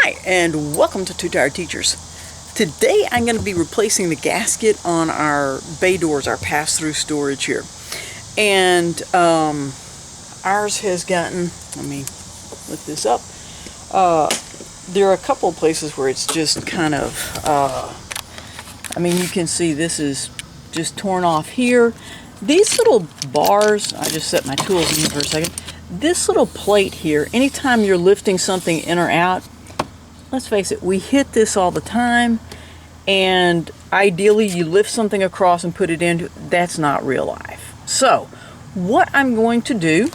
Hi, and welcome to Two Tired Teachers. Today I'm going to be replacing the gasket on our bay doors, our pass-through storage here. And ours has gotten, let me lift this up, there are a couple of places where it's just kind of, you can see this is just torn off here. These little bars, I just set my tools in here for a second. This little plate here, anytime you're lifting something in or out, let's face it, we hit this all the time, and ideally you lift something across and put it in. That's not real life. So what I'm going to do,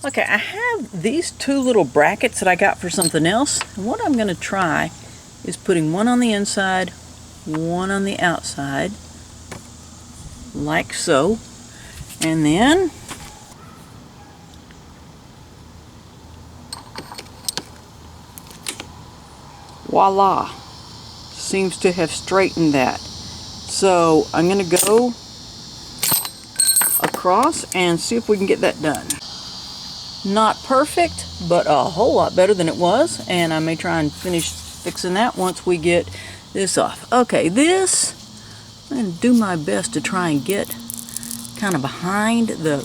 okay, I have these two little brackets that I got for something else, and what I'm going to try is putting one on the inside, one on the outside, like so, and then voila, seems to have straightened that. So I'm going to go across and see if we can get that done. Not perfect, but a whole lot better than it was, and I may try and finish fixing that once we get this off. Okay, this, I'm going to do my best to try and get kind of behind the,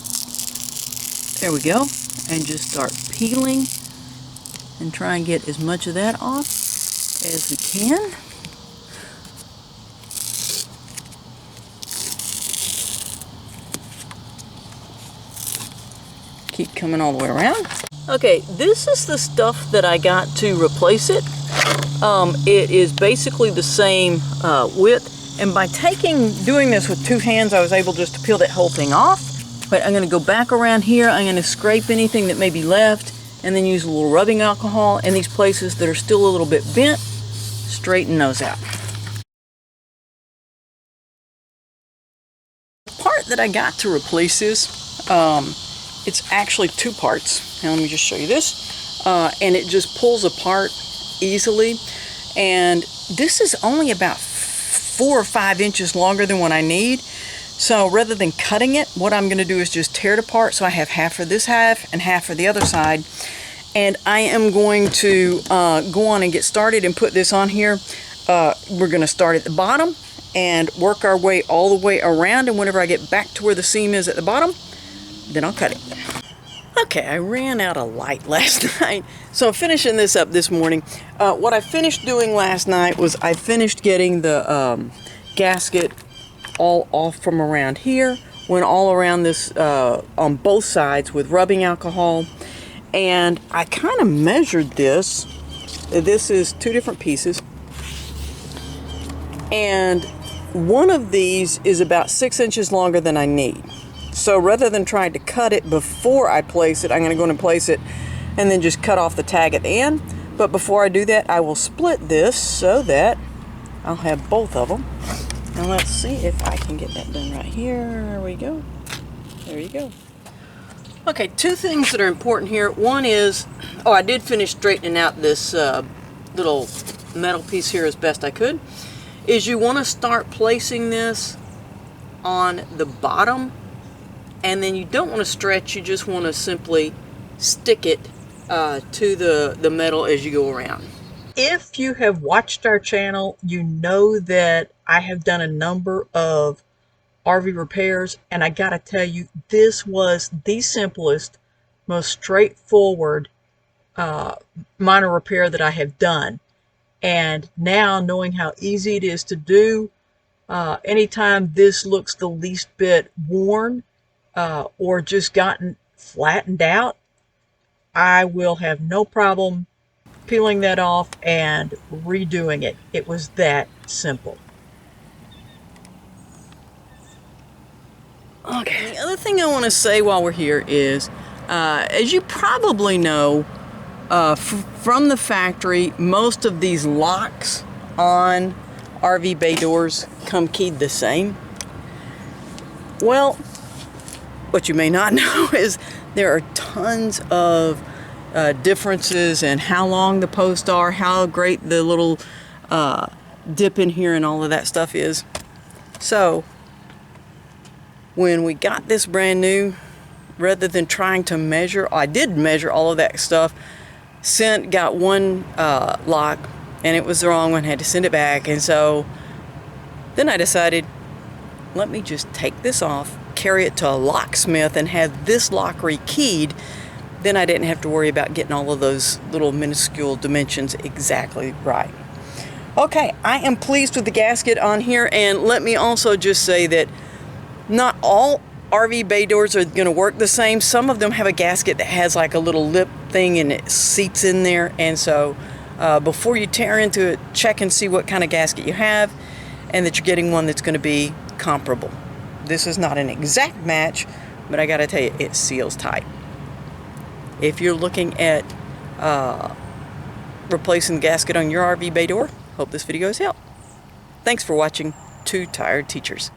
there we go, and just start peeling and try and get as much of that off as we can. Keep coming all the way around. Okay, this is the stuff that I got to replace it. It is basically the same width, and by doing this with two hands, I was able just to peel that whole thing off. But I'm going to go back around here. I'm going to scrape anything that may be left, and then use a little rubbing alcohol in these places that are still a little bit bent. Straighten those out. The part that I got to replace is, it's actually two parts. Now let me just show you this. And it just pulls apart easily. And this is only about 4 or 5 inches longer than what I need. So rather than cutting it, what I'm going to do is just tear it apart. So I have half for this half and half for the other side. And I am going to go on and get started and put this on here. We're going to start at the bottom and work our way all the way around, and whenever I get back to where the seam is at the bottom, then I'll cut it. Okay, I ran out of light last night, so I'm finishing this up this morning. What I finished doing last night was I finished getting the gasket all off from around here, went all around this on both sides with rubbing alcohol. And I kind of measured this. This is 2 different pieces. And one of these is about 6 inches longer than I need. So rather than trying to cut it before I place it, I'm going to go in and place it and then just cut off the tag at the end. But before I do that, I will split this so that I'll have both of them. And let's see if I can get that done right here. There we go. There you go. Okay, 2 things that are important here. One is, I did finish straightening out this little metal piece here as best I could, is you want to start placing this on the bottom, and then you don't want to stretch, you just want to simply stick it to the metal as you go around. If you have watched our channel, you know that I have done a number of RV repairs, and I gotta tell you, this was the simplest, most straightforward minor repair that I have done. And now, knowing how easy it is to do, anytime this looks the least bit worn or just gotten flattened out, I will have no problem peeling that off and redoing it. It was that simple. Okay, the other thing I want to say while we're here is, as you probably know, from the factory, most of these locks on RV bay doors come keyed the same. Well, what you may not know is there are tons of differences in how long the posts are, how great the little dip in here and all of that stuff is. So when we got this brand new, rather than trying to measure, I did measure all of that stuff, got one lock, and it was the wrong one, had to send it back. And so then I decided, let me just take this off, carry it to a locksmith, and have this lock rekeyed. Then I didn't have to worry about getting all of those little minuscule dimensions exactly right. Okay, I am pleased with the gasket on here, and let me also just say that not all RV bay doors are going to work the same. Some of them have a gasket that has like a little lip thing and it seats in there, and so before you tear into it, check and see what kind of gasket you have and that you're getting one that's going to be comparable. This is not an exact match, but I gotta tell you, it seals tight. If you're looking at replacing the gasket on your RV bay door, hope this video has helped. Thanks for watching Two Tired Teachers.